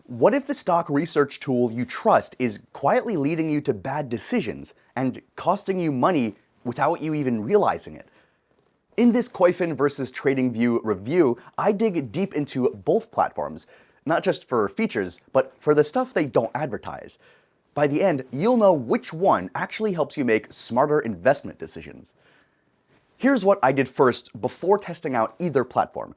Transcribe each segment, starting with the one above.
What if the stock research tool you trust is quietly leading you to bad decisions and costing you money without you even realizing it? In this Koyfin versus TradingView review, I dig deep into both platforms, not just for features, but for the stuff they don't advertise. By the end, you'll know which one actually helps you make smarter investment decisions. Here's what I did first before testing out either platform.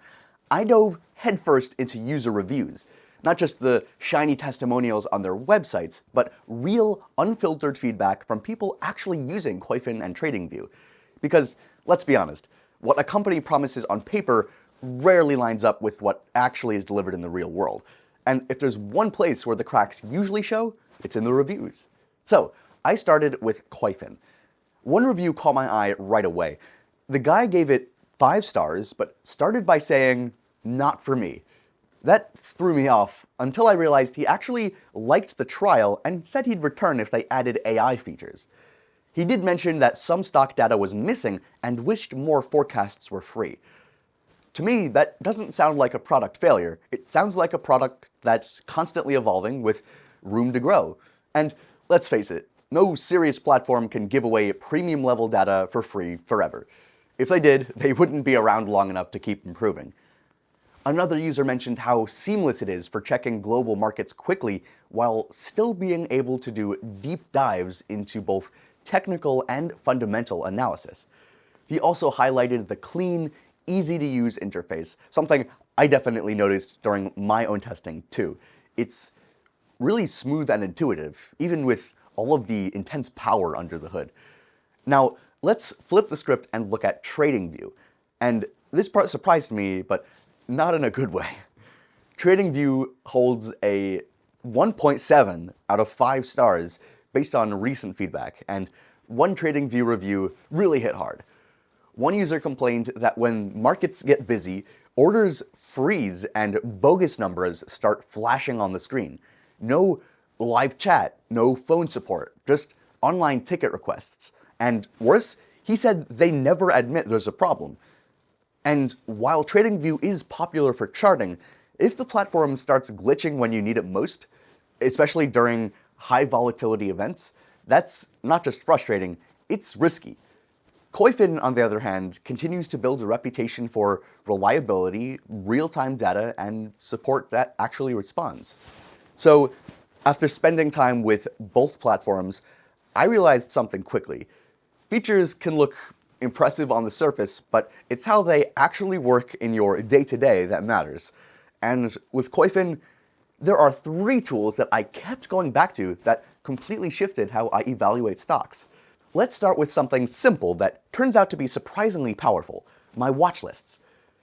I dove headfirst into user reviews, not just the shiny testimonials on their websites, but real, unfiltered feedback from people actually using Koyfin and TradingView. Because, let's be honest, what a company promises on paper rarely lines up with what actually is delivered in the real world. And if there's one place where the cracks usually show, it's in the reviews. So, I started with Koyfin. One review caught my eye right away. The guy gave it 5 stars, but started by saying, "Not for me." That threw me off until I realized he actually liked the trial and said he'd return if they added AI features. He did mention that some stock data was missing and wished more forecasts were free. To me, that doesn't sound like a product failure. It sounds like a product that's constantly evolving with room to grow. And let's face it, no serious platform can give away premium level data for free forever. If they did, they wouldn't be around long enough to keep improving. Another user mentioned how seamless it is for checking global markets quickly while still being able to do deep dives into both technical and fundamental analysis. He also highlighted the clean, easy-to-use interface, something I definitely noticed during my own testing too. It's really smooth and intuitive, even with all of the intense power under the hood. Now, let's flip the script and look at TradingView. And this part surprised me, but not in a good way. TradingView holds a 1.7 out of 5 stars based on recent feedback, and one TradingView review really hit hard. One user complained that when markets get busy, orders freeze and bogus numbers start flashing on the screen. No live chat, no phone support, just online ticket requests. And worse, he said they never admit there's a problem. And while TradingView is popular for charting, if the platform starts glitching when you need it most, especially during high volatility events, that's not just frustrating, it's risky. Koyfin, on the other hand, continues to build a reputation for reliability, real-time data, and support that actually responds. So, after spending time with both platforms, I realized something quickly. Features can look impressive on the surface, but it's how they actually work in your day-to-day that matters. And with Koyfin, there are 3 tools that I kept going back to that completely shifted how I evaluate stocks. Let's start with something simple that turns out to be surprisingly powerful: my watch lists.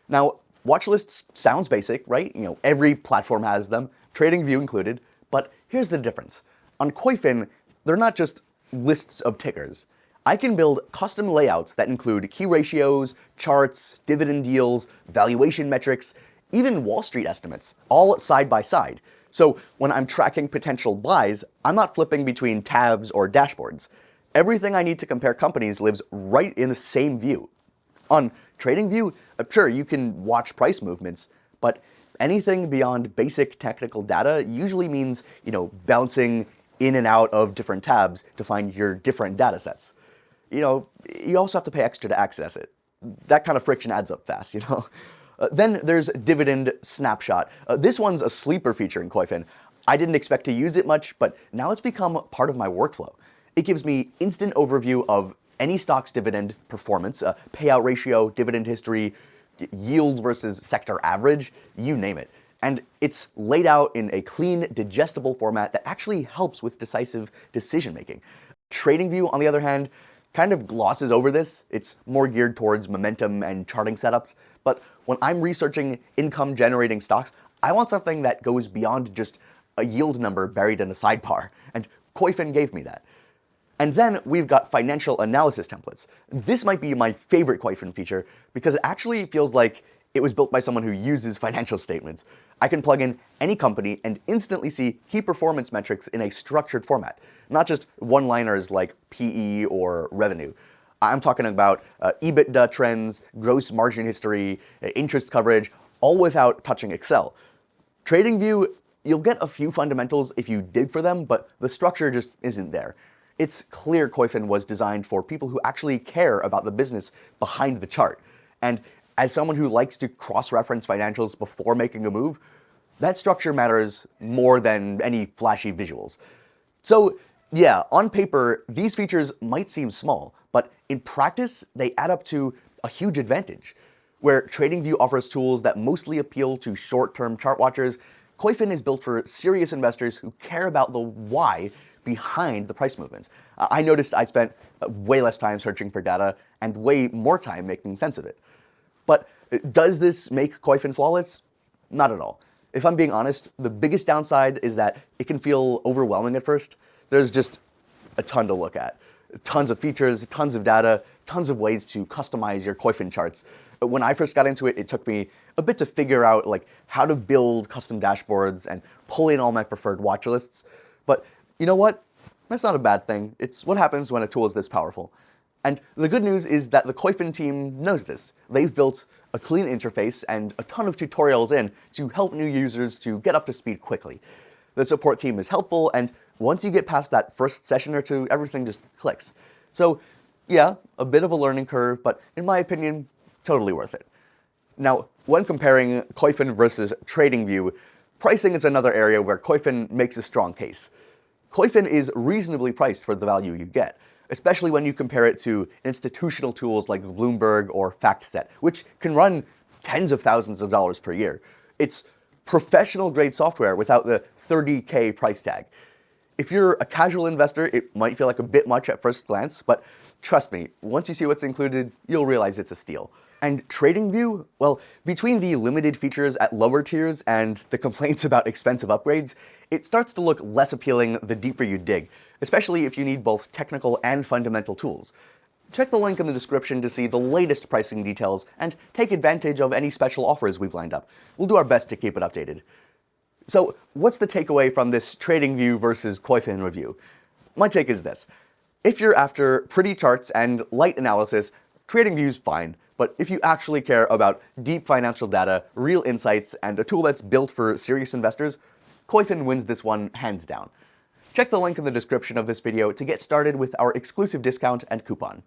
Now, watch lists sounds basic, right? Every platform has them, TradingView included, but here's the difference. On Koyfin, they're not just lists of tickers. I can build custom layouts that include key ratios, charts, dividend deals, valuation metrics, even Wall Street estimates, all side by side. So when I'm tracking potential buys, I'm not flipping between tabs or dashboards. Everything I need to compare companies lives right in the same view. On TradingView, sure, you can watch price movements, but anything beyond basic technical data usually means, bouncing in and out of different tabs to find your different data sets. You also have to pay extra to access it. That kind of friction adds up fast, Then there's Dividend Snapshot. This one's a sleeper feature in Koyfin. I didn't expect to use it much, but now it's become part of my workflow. It gives me instant overview of any stock's dividend performance, payout ratio, dividend history, yield versus sector average, you name it. And it's laid out in a clean, digestible format that actually helps with decisive decision making. TradingView, on the other hand, kind of glosses over this. It's more geared towards momentum and charting setups. But when I'm researching income-generating stocks, I want something that goes beyond just a yield number buried in a sidebar. And Koyfin gave me that. And then we've got financial analysis templates. This might be my favorite Koyfin feature because it actually feels like it was built by someone who uses financial statements. I can plug in any company and instantly see key performance metrics in a structured format, not just one-liners like PE or revenue. I'm talking about EBITDA trends, gross margin history, interest coverage, all without touching Excel. TradingView, You'll get a few fundamentals if you dig for them, but the structure just isn't there. It's clear Koyfin was designed for people who actually care about the business behind the chart. And as someone who likes to cross-reference financials before making a move, that structure matters more than any flashy visuals. So yeah, on paper, these features might seem small, but in practice, they add up to a huge advantage. Where TradingView offers tools that mostly appeal to short-term chart watchers, Koyfin is built for serious investors who care about the why behind the price movements. I noticed I spent way less time searching for data and way more time making sense of it. But does this make Koyfin flawless? Not at all. If I'm being honest, the biggest downside is that it can feel overwhelming at first. There's just a ton to look at. Tons of features, tons of data, tons of ways to customize your Koyfin charts. When I first got into it, it took me a bit to figure out how to build custom dashboards and pull in all my preferred watch lists. But you know what? That's not a bad thing. It's what happens when a tool is this powerful. And the good news is that the Koyfin team knows this. They've built a clean interface and a ton of tutorials in to help new users to get up to speed quickly. The support team is helpful, and once you get past that first session or two, everything just clicks. So yeah, a bit of a learning curve, but in my opinion, totally worth it. Now, when comparing Koyfin versus TradingView, pricing is another area where Koyfin makes a strong case. Koyfin is reasonably priced for the value you get, especially when you compare it to institutional tools like Bloomberg or FactSet, which can run tens of thousands of dollars per year. It's professional-grade software without the $30K price tag. If you're a casual investor, it might feel like a bit much at first glance, but trust me, once you see what's included, you'll realize it's a steal. And TradingView? Well, between the limited features at lower tiers and the complaints about expensive upgrades, it starts to look less appealing the deeper you dig, especially if you need both technical and fundamental tools. Check the link in the description to see the latest pricing details and take advantage of any special offers we've lined up. We'll do our best to keep it updated. So what's the takeaway from this TradingView versus Koyfin review? My take is this. If you're after pretty charts and light analysis, TradingView's fine. But if you actually care about deep financial data, real insights, and a tool that's built for serious investors, Koyfin wins this one hands down. Check the link in the description of this video to get started with our exclusive discount and coupon.